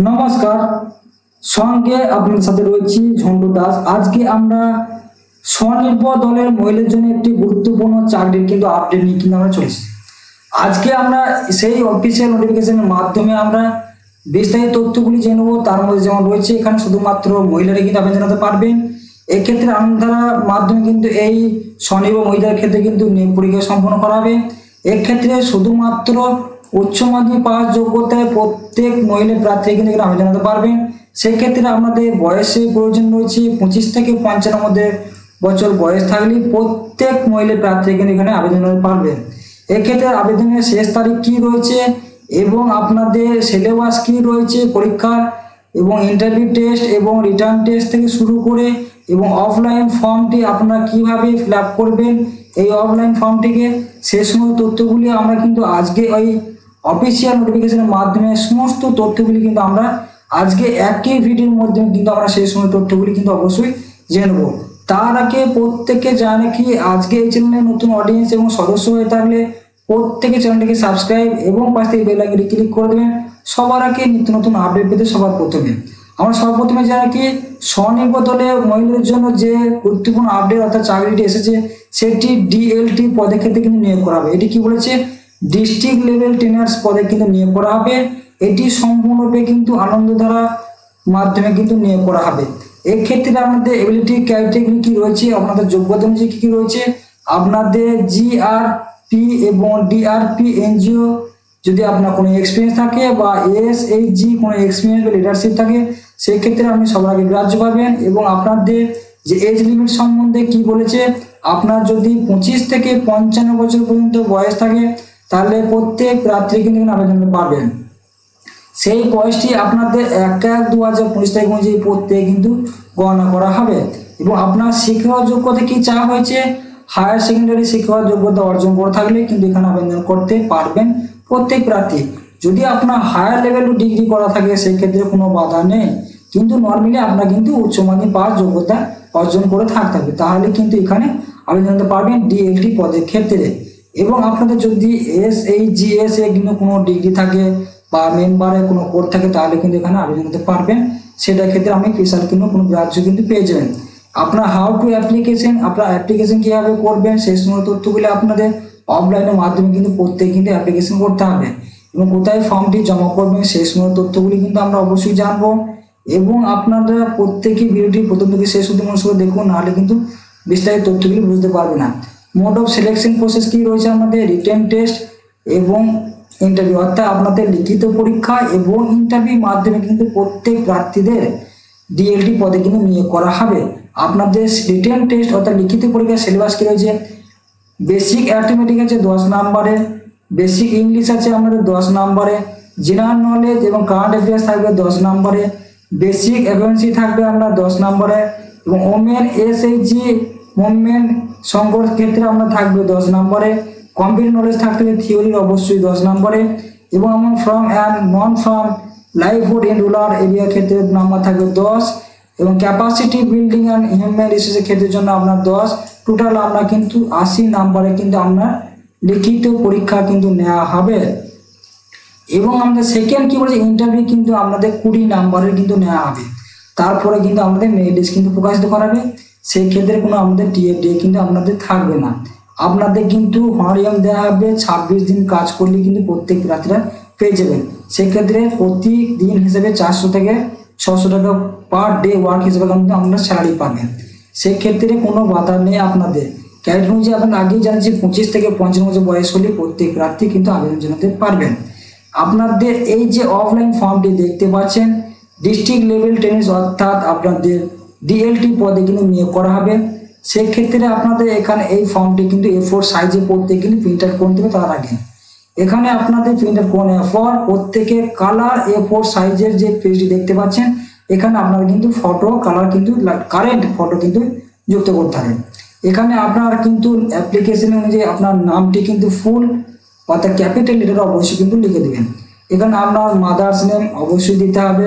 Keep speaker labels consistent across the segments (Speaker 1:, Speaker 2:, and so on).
Speaker 1: নমস্কার, সঙ্গে আপনাদের সাথে রয়েছি ঝন্টু দাস। আজকে আমরা স্বনির্ভর দলের মহিলাদের জন্য একটি গুরুত্বপূর্ণ চাকরির কিন্তু আপডেট নিয়ে কিন্তু আমরা চলেছি। আজকে আমরা সেই অফিসিয়াল নোটিফিকেশনের মাধ্যমে আমরা বিস্তারিত তথ্যগুলি জেনে নেব। তার মধ্যে যেমন রয়েছে এখানে শুধুমাত্র মহিলারা কিন্তু আবেদন জানাতে পারবেন। এক্ষেত্রে আন্ধারার মাধ্যমে কিন্তু এই স্বনির্ভর মহিলার ক্ষেত্রে কিন্তু নিয়োগ পরীক্ষা সম্পন্ন করা হবে। এক্ষেত্রে শুধুমাত্র উচ্চ মাধ্যমিক পাস যোগ্যতায় প্রত্যেক মহিলা প্রার্থী কিন্তু এখানে আবেদন জানাতে পারবেন। সেক্ষেত্রে আমাদের বয়সের প্রয়োজন রয়েছে 25 থেকে 55 মধ্যে বছর বয়স থাকলে প্রত্যেক মহিলা প্রার্থী কিন্তু এখানে আবেদন জানাতে পারবেন। এক্ষেত্রে আবেদনের শেষ তারিখ কি রয়েছে এবং আপনাদের সিলেবাস কি রয়েছে পরীক্ষার এবং ইন্টারভিউ টেস্ট এবং রিটার্ন টেস্ট থেকে শুরু করে এবং অফলাইন ফর্মটি আপনারা কিভাবে ফিল আপ করবেন, এই অফলাইন ফর্মটিকে সেই সমস্ত তথ্যগুলি আমরা কিন্তু আজকে ওই অফিসিয়াল নোটিফিকেশনের মাধ্যমে সমস্ত তথ্যগুলি কিন্তু আমরা আজকে একই ভিডিওর মাধ্যমে কিন্তু আমরা সেই সমস্ত তথ্যগুলি কিন্তু অবশ্যই জেনে নেব। তার আগে প্রত্যেকে জানে কি আজকে এই চ্যানেলে নতুন অডিয়েন্স এবং সদস্য হয়ে থাকলে প্রত্যেকে চ্যানেলটিকে সাবস্ক্রাইব এবং পাশ থেকে বেল আইকনটি ক্লিক করে দেবেন সবার আগে নিত্য নতুন আপডেট পেতে। সবার প্রথমে আমরা সর্বপ্রথমে জানি কি স্বনির্ভর দলের মহিলাদের জন্য যে গুরুত্বপূর্ণ আপডেট অর্থাৎ চাকরিটি এসেছে সেটি ডিএলটি পদে ক্ষেত্রে কিন্তু নিয়োগ করা হবে। এটি কি বলেছে, ডিস্ট্রিক্ট লেভেল ট্রেনার্স পদে কিন্তু নিয়োগ করা হবে। এটি সম্পূর্ণরূপে কিন্তু আনন্দধারা মাধ্যমে কিন্তু নিয়োগ করা হবে। এক্ষেত্রে আপনাদের এবিলিটি ক্রাইটেরিয়া কি রয়েছে, আপনাদের যোগ্যতা অনুযায়ী কি রয়েছে, আপনাদের জিআরপি এবং ডিআরপি এনজিও যদি আপনার কোনো এক্সপিরিয়েন্স থাকে বা এসএইচজি কোনো এক্সপিরিয়েন্স বা লিডারশিপ থাকে সেই ক্ষেত্রে আপনি সবার আগে গ্রাহ্য পাবেন। এবং আপনাদের যে এজ লিমিট সম্বন্ধে কি বলেছে, আপনার যদি 25 থেকে 55 বছর পর্যন্ত বয়স থাকে তাহলে প্রত্যেক প্রার্থী কিন্তু আবেদন করতে পারবেন। সেই বয়সটি আপনাদের 1/1/2025 তারিখ অনুযায়ী প্রত্যেক কিন্তু গণনা করা হবে। এবং আপনার শিক্ষাগত যোগ্যতা কি চাওয়া হয়েছে, হায়ার সেকেন্ডারি শিক্ষাগত যোগ্যতা অর্জন করে থাকলে কিন্তু এখানে আবেদন করতে পারবেন প্রত্যেক প্রার্থী। যদি আপনার হায়ার লেভেল ডিগ্রি করা থাকে সেক্ষেত্রে কোনো বাধা নেই, কিন্তু নর্মালি আপনার কিন্তু উচ্চ মাধ্যমিক পাস যোগ্যতা অর্জন করে থাকতে হবে, তাহলে কিন্তু এখানে আবেদন করতে পারবেন ডিএলটি পদের ক্ষেত্রে। এবং আপনাদের যদি এসএইচজিএস এ কিন্তু কোনো ডিগ্রি থাকে বা মেম্বারে কোনো কোড থাকে তাহলে কিন্তু এখানে আবেদন করতে পারবেন। সেটার ক্ষেত্রে আমি স্পেশাল কিন্তু কোনো গ্রাহ্য কিন্তু পেয়ে যাবেন। আপনার হাউ টু অ্যাপ্লিকেশন, আপনার অ্যাপ্লিকেশন কীভাবে করবেন সেই সমস্ত তথ্যগুলি আপনাদের অফলাইনের মাধ্যমে কিন্তু প্রত্যেকে কিন্তু অ্যাপ্লিকেশন করতে হবে এবং কোথায় ফর্মটি জমা করবেন সেই সমস্ত তথ্যগুলি কিন্তু আমরা অবশ্যই জানবো। এবং আপনারা প্রত্যেকেই ভিডিওটি প্রথম থেকে শেষ অবধি মনোযোগ করে দেখুন, নাহলে কিন্তু বিস্তারিত তথ্যগুলি বুঝতে পারবে না। মোড অফ সিলেকশন প্রসেস কি রয়েছে, আমাদের রিটেন টেস্ট এবং ইন্টারভিউ অর্থাৎ আপনাদের লিখিত পরীক্ষা এবং ইন্টারভিউ মাধ্যমে কিন্তু প্রত্যেক প্রার্থীদের ডিএলটি পদে কিন্তু নিয়োগ করা হবে। আপনাদের রিটেন টেস্ট অর্থাৎ লিখিত পরীক্ষার সিলেবাস কি রয়েছে, বেসিক অ্যারিথমেটিক আছে 10 নম্বরে, বেসিক ইংলিশ আছে আমাদের 10 নম্বরে, জেনারেল নলেজ এবং কারেন্ট অ্যাফেয়ার্স থাকবে 10 নম্বরে, বেসিক অ্যাকাউন্টেন্সি থাকবে আমরা 10 নম্বরে, এবং ওমেন এসএইচজি মুভমেন্ট সংঘর ক্ষেত্রে আমরা থাকবে 10 নম্বরে, কম্পিউটার নলেজ থাকতে থিওরির অবশ্যই 10 নম্বরে, এবং আমার from and non from livelihood in rural area ক্ষেত্রে নাম্বার থাকবে 10, এবং ক্যাপাসিটি বিল্ডিং অ্যান্ড হিউম্যান রিসোর্সের ক্ষেত্রের জন্য আপনার 10। টোটাল আমরা কিন্তু 80 নম্বরে কিন্তু আমরা লিখিত পরীক্ষা কিন্তু নেওয়া হবে। এবং আমাদের সেকেন্ড কি বলছে, ইন্টারভিউ কিন্তু আপনাদের 20 নম্বরের কিন্তু নেওয়া হবে। তারপরে কিন্তু আমাদের মেরিট লিস্ট কিন্তু প্রকাশিত করাবে। সেই ক্ষেত্রে কোনো আমাদের টিএফডি কিন্তু আপনাদের থাকবে না। আপনাদের কিন্তু হনারিয়াম দেওয়া হবে, 26 দিন কাজ করলে কিন্তু প্রত্যেক প্রার্থীরা পেয়ে যাবেন। সেক্ষেত্রে প্রতিদিন হিসেবে 400 থেকে 600 টাকা পার ডে ওয়ার্ক হিসেবে কিন্তু আপনারা স্যালারি পাবেন। সেক্ষেত্রে কোনো বাধা নেই। আপনাদের ক্যারিয়ার অনুযায়ী আপনারা আগেই জানেন যে 25 থেকে 55 বছর বয়স হলে প্রত্যেক প্রার্থী কিন্তু আবেদন জানাতে পারবেন। আপনাদের এই যে অফলাইন ফর্মটি দেখতে পাচ্ছেন, ডিস্ট্রিক্ট লেভেল ট্রেনিং অর্থাৎ আপনাদের ডিএলটি পদে কিন্তু নিয়োগ করা হবে। সেক্ষেত্রে আপনাদের এখানে এই ফর্মটি কিন্তু A4 সাইজে প্রত্যেক কিন্তু প্রিন্ট আউট করে দেবে। তার আগে এখানে আপনাদের প্রিন্ট আউট করে নেওয়ার পর প্রত্যেকের কালার A4 সাইজের যে পেজটি দেখতে পাচ্ছেন এখানে আপনারা কিন্তু ফটো কালার কিন্তু কারেন্ট ফটো কিন্তু যুক্ত করতে হবে। এখানে আপনার কিন্তু অ্যাপ্লিকেশন অনুযায়ী আপনার নামটি কিন্তু ফুল অর্থাৎ ক্যাপিটাল লেটার অবশ্যই কিন্তু লিখে দেবেন। এখানে আপনার মাদার্স নেম অবশ্যই দিতে হবে,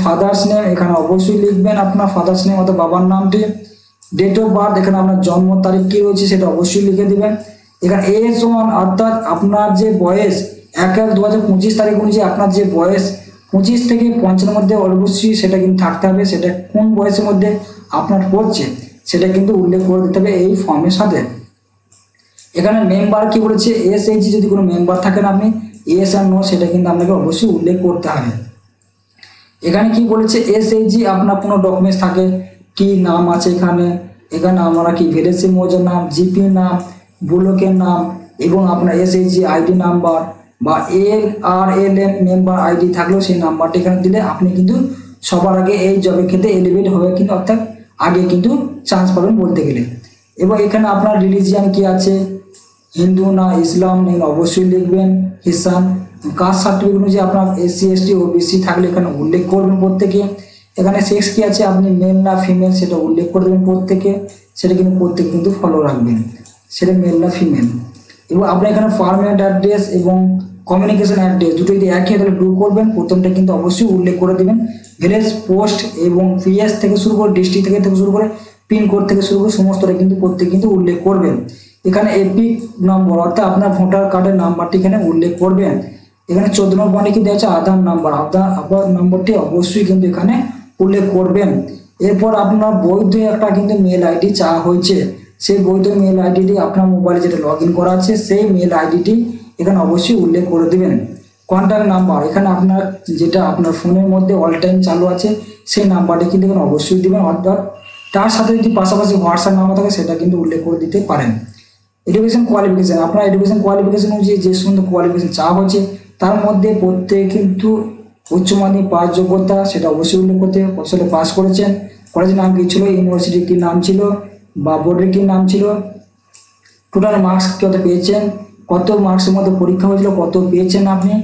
Speaker 1: ফাদার্স নেম এখানে অবশ্যই লিখবেন আপনার ফাদার্স নেম অর্থাৎ বাবার নামটি, ডেট অফ বার্থ এখানে আপনার জন্ম তারিখ কী রয়েছে সেটা অবশ্যই লিখে দেবেন। এখানে এজ 1 অর্থাৎ আপনার যে বয়স 1/1/2025 তারিখ অনুযায়ী আপনার যে বয়স 25 থেকে 55 মধ্যে অবশ্যই সেটা কিন্তু থাকতে হবে। সেটা কোন বয়সের মধ্যে আপনার পড়ছে সেটা কিন্তু উল্লেখ করে দিতে হবে এই ফর্মের সাথে। এখানে মেম্বার কি বলেছে, এসএইচজি যদি কোনো মেম্বার থাকেন আপনি ইয়েস আর নো সেটা কিন্তু আপনাকে অবশ্যই উল্লেখ করতে হবে। এখানে কি বলেছে, এসএইচজি আপনার কোনো ডকুমেন্টস থাকে, কি নাম আছে এখানে আমরা কি ভিলেজের মৌজার নাম, জিপি নাম, ব্লকের নাম এবং আপনার এসএইচজি আইডি নাম্বার বা ARLM মেম্বার আইডি থাকলেও সেই নাম্বারটা এখানে দিলে আপনি কিন্তু সবার আগে এই জবের ক্ষেত্রে এলিভেট হবে, কিন্তু অর্থাৎ আগে কিন্তু চান্স পাবেন বলতে গেলে। এবং এখানে আপনার রিলিজিয়ান কি আছে, হিন্দু না ইসলাম নেই অবশ্যই লিখবেন, খ্রিস্টান। কাস্ট সার্টিফিকেট অনুযায়ী আপনার SC ST OBC থাকলে এখানে উল্লেখ করবেন প্রত্যেকে। এখানে সেক্স কি আছে, আপনি মেল না ফিমেল সেটা উল্লেখ করে দেবেন প্রত্যেকে, সেটা কিন্তু প্রত্যেকে কিন্তু ফলো রাখবেন, সেটা মেল না ফিমেল। এবং আপনার এখানে পার্মানেন্ট অ্যাড্রেস এবং কমিউনিকেশন অ্যাড্রেস দুটো যদি একই তাহলে ডু করবেন, প্রথমটা কিন্তু অবশ্যই উল্লেখ করে দেবেন। ভিলেজ, পোস্ট এবং PS থেকে শুরু করে ডিস্ট্রিক্ট থেকে শুরু করে পিনকোড থেকে শুরু করে সমস্তটা কিন্তু প্রত্যেকে কিন্তু উল্লেখ করবেন। এখানে এপিক নম্বর অর্থাৎ আপনার ভোটার কার্ডের নাম্বারটি এখানে উল্লেখ করবেন। এখানে 14 নম্বর পয়েন্টে কি দেওয়া আছে, আধার নাম্বার, আধার নম্বরটি অবশ্যই কিন্তু এখানে উল্লেখ করবেন। এরপর আপনার বৈধ একটা কিন্তু মেল আইডি চাওয়া হয়েছে, সেই বৈধ মেল আইডিটি আপনার মোবাইলে যেটা লগ ইন করা আছে সেই মেল আইডিটি এখানে অবশ্যই উল্লেখ করে দেবেন। কন্ট্যাক্ট নাম্বার এখানে আপনার যেটা আপনার ফোনের মধ্যে অল টাইম চালু আছে সেই নাম্বারটি কিন্তু এখানে অবশ্যই দেবেন, অর্থাৎ তার সাথে যদি পাশাপাশি হোয়াটসঅ্যাপ নাম্বার থাকে সেটা কিন্তু উল্লেখ করে দিতে পারেন। এডুকেশন কোয়ালিফিকেশান, আপনার এডুকেশন কোয়ালিফিকেশান অনুযায়ী যে সমস্ত কোয়ালিফিকেশান চাওয়া হচ্ছে তার মধ্যে প্রত্যেকে কিন্তু উচ্চ মাধ্যমিক পাস যোগ্যতা সেটা অবশ্যই উল্লেখ করতে হবে, কত সালে পাস করেছেন, কলেজের নাম কী ছিল, ইউনিভার্সিটির কী নাম ছিল বা বোর্ডের কী নাম ছিল, টোটাল মার্কস কত পেয়েছেন, কত মার্কসের মধ্যে পরীক্ষা হয়েছিল, কত পেয়েছেন আপনি,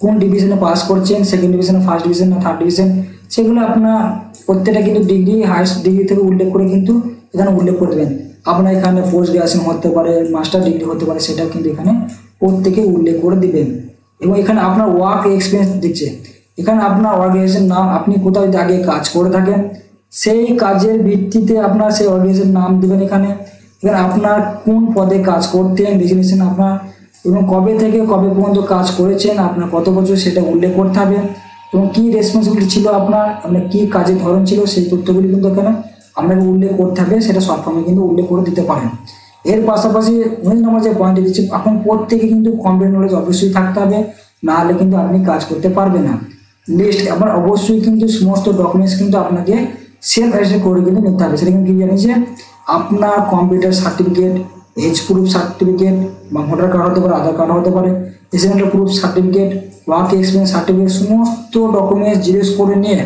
Speaker 1: কোন ডিভিশনে পাস করছেন, সেকেন্ড ডিভিশনে, ফার্স্ট ডিভিশন না থার্ড ডিভিশন, সেগুলো আপনার প্রত্যেকটা কিন্তু ডিগ্রি হাইস্ট ডিগ্রি থেকে উল্লেখ করে কিন্তু এখানে উল্লেখ করে দেবেন। আপনার এখানে পোস্ট গ্রাজুয়েশন হতে পারে, মাস্টার ডিগ্রি হতে পারে, সেটা কিন্তু এখানে প্রত্যেকে উল্লেখ করে দিবেন। এবং এখানে আপনার ওয়ার্ক এক্সপিরিয়েন্স দিচ্ছে, এখানে আপনার অর্গানাইজেশন নাম, আপনি কোথাও যদি আগে কাজ করে থাকেন সেই কাজের ভিত্তিতে আপনার সেই অর্গানাইজেশন নাম দেবেন। এখানে আপনার কোন পদে কাজ করতেন ডেজিগনেশন আপনার, এবং কবে থেকে কবে পর্যন্ত কাজ করেছেন, আপনার কত বছর সেটা উল্লেখ করতে হবে, এবং কী রেসপন্সিবিলিটি ছিল আপনার কী কাজের ধরন ছিল সেই তথ্যগুলি কিন্তু এখানে আপনাকে উল্লেখ করতে হবে, সেটা শর্ট ফর্মে কিন্তু উল্লেখ করে দিতে পারেন। এর পাশাপাশি 19 নম্বর যে পয়েন্টে দিচ্ছি, এখন প্রত্যেকে কিন্তু কম্পিউটার নলেজ অবশ্যই থাকতে হবে, না হলে কিন্তু আপনি কাজ করতে পারবেন না। লিস্ট আবার অবশ্যই কিন্তু সমস্ত ডকুমেন্টস কিন্তু আপনাকে সেলফ অ্যাটেস্ট করে কিন্তু নিতে হবে। সেটা কিন্তু কি জানিয়েছে, আপনার computer certificate, age proof certificate বা ভোটার কার্ড হতে পারে, আধার কার্ড হতে পারে, resident proof certificate, work experience certificate, সমস্ত ডকুমেন্টস জিজ্ঞেস করে নিয়ে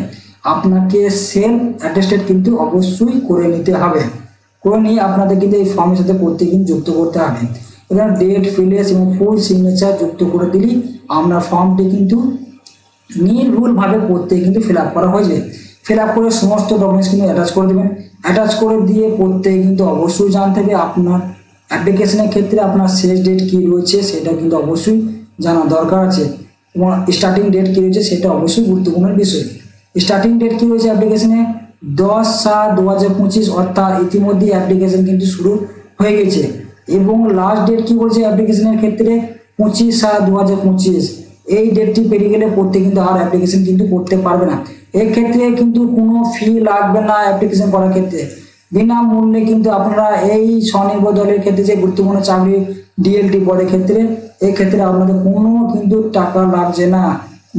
Speaker 1: আপনাকে সেলফ অ্যাটেস্টেড কিন্তু অবশ্যই করে নিতে হবে। করে নিয়ে আপনাদের কিন্তু এই ফর্মের সাথে প্রত্যেক দিন যুক্ত করতে হবে। এখানে ডেট, ফিলেস এবং ফুল সিগনেচার যুক্ত করে দিলেই আপনার ফর্মটি কিন্তু নির্ভুলভাবে প্রত্যেকে কিন্তু ফিল আপ করা হয়ে যাবে। ফিল আপ করে সমস্ত ডকুমেন্টস কিন্তু অ্যাটাচ করে দেবেন। অ্যাটাচ করে দিয়ে প্রত্যেকে কিন্তু অবশ্যই জানতে হবে আপনার অ্যাপ্লিকেশনের ক্ষেত্রে আপনার শেষ ডেট কী রয়েছে সেটা কিন্তু অবশ্যই জানা দরকার আছে, এবং স্টার্টিং ডেট কী রয়েছে সেটা অবশ্যই গুরুত্বপূর্ণ বিষয়। স্টার্টিং ডেট কী রয়েছে অ্যাপ্লিকেশনে 10/7/2025, অর্থাৎ ইতিমধ্যে অ্যাপ্লিকেশন কিন্তু শুরু হয়ে গেছে। এবং লাস্ট ডেট কী বলছে অ্যাপ্লিকেশনের ক্ষেত্রে 25/7/2025, এই ডেটটি পেরিয়ে গেলে প্রত্যেকে কিন্তু আর অ্যাপ্লিকেশন কিন্তু করতে পারবে না। এক্ষেত্রে কিন্তু কোনো ফি লাগবে না অ্যাপ্লিকেশন করার ক্ষেত্রে, বিনামূল্যে কিন্তু আপনারা এই স্বনির্ভর দলের ক্ষেত্রে যে গুরুত্বপূর্ণ চাকরি DLT পদের ক্ষেত্রে এই ক্ষেত্রে আপনাদের কোনো কিন্তু টাকা লাগছে না,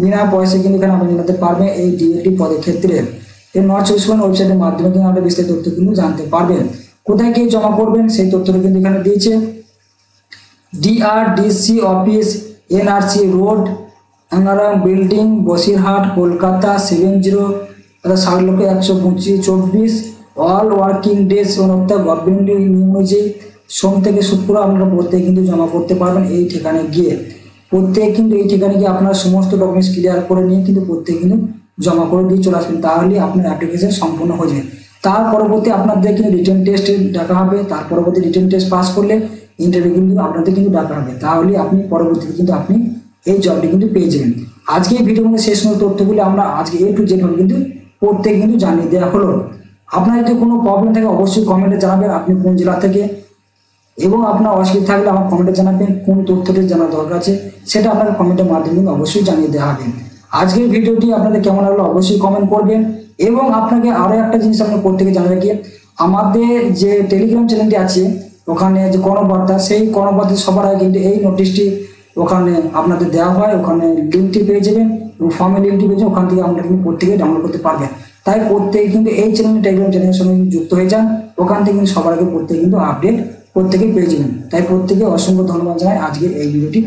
Speaker 1: বিনা পয়সায় কিন্তু এখানে আপনি জানাতে পারবেন এই DLT পদের ক্ষেত্রে। এই নর্থ চব্বিশ পরগনা ওয়েবসাইটের মাধ্যমে কিন্তু আপনারা বিস্তারিত তথ্য কিন্তু জানতে পারবেন। কোথায় গিয়ে জমা করবেন সেই তথ্যটা কিন্তু এখানে দিয়েছে, DRDC অফিস, NRC রোড, আঙ্গারাম building, Basirhat, Kolkata 70,124। All working days অর্থাৎ গভর্নমেন্ট নিয়ম অনুযায়ী সোম থেকে শুক্র আপনারা প্রত্যেকে কিন্তু জমা করতে পারবেন এই ঠিকানায় গিয়ে। প্রত্যেকে কিন্তু এই ঠিকানায় গিয়ে আপনার সমস্ত ডকুমেন্টস ক্লিয়ার করে নিয়ে কিন্তু প্রত্যেকে কিন্তু জমা করে দিয়ে চলে আসবেন, তাহলে আপনার অ্যাপ্লিকেশন সম্পূর্ণ হয়ে যাবে। তার পরবর্তী আপনাদের কিন্তু রিটেন টেস্ট ডাকা হবে, তার পরবর্তী রিটেন টেস্ট পাস করলে ইন্টারভিউ কিন্তু আপনাদের কিন্তু ডাকা হবে, তাহলে আপনি পরবর্তীতে কিন্তু আপনি এই জবটি কিন্তু পেয়ে যাবেন। আজকে এই ভিডিওর মধ্যে শেষ সমস্ত তথ্যগুলি আমরা আজকে A to Z ভাবে কিন্তু প্রত্যেকে কিন্তু জানিয়ে দেওয়া হলো। আপনার যদি কোনো প্রবলেম থাকে অবশ্যই কমেন্টে জানাবেন আপনি কোন জেলা থেকে, এবং আপনার অসুবিধা থাকলে আমার কমেন্টে জানাবেন কোন তথ্যটি জানার দরকার আছে সেটা আপনার কমেন্টের মাধ্যমে কিন্তু অবশ্যই জানিয়ে দেওয়া হবে। আজকের ভিডিওটি আপনাদের কেমন লাগলো অবশ্যই কমেন্ট করবেন। এবং আপনাকে আরো একটা জিনিস আমরা প্রত্যেকে জানা রাখি, আমাদের যে টেলিগ্রাম চ্যানেলটি আছে ওখানে যে কর্মবার্তা, সেই কর্মবার্তা সবার আগে কিন্তু এই নোটিশটি ওখানে আপনাদের দেওয়া হয়, ওখানে লিঙ্কটি পেয়ে যাবেন এবং ফর্মের লিঙ্কটি পেয়ে যাবেন, ওখান থেকে আপনারা কিন্তু প্রত্যেকে ডাউনলোড করতে পারবেন। তাই প্রত্যেকে কিন্তু এই চ্যানেল টেলিগ্রাম চ্যানেলের সঙ্গে যুক্ত হয়ে যান, ওখান থেকে কিন্তু সবার আগে প্রত্যেকে কিন্তু আপডেট প্রত্যেকেই পেয়ে যাবেন। তাই প্রত্যেকে অসংখ্য ধন্যবাদ জানাই আজকে এই ভিডিওটি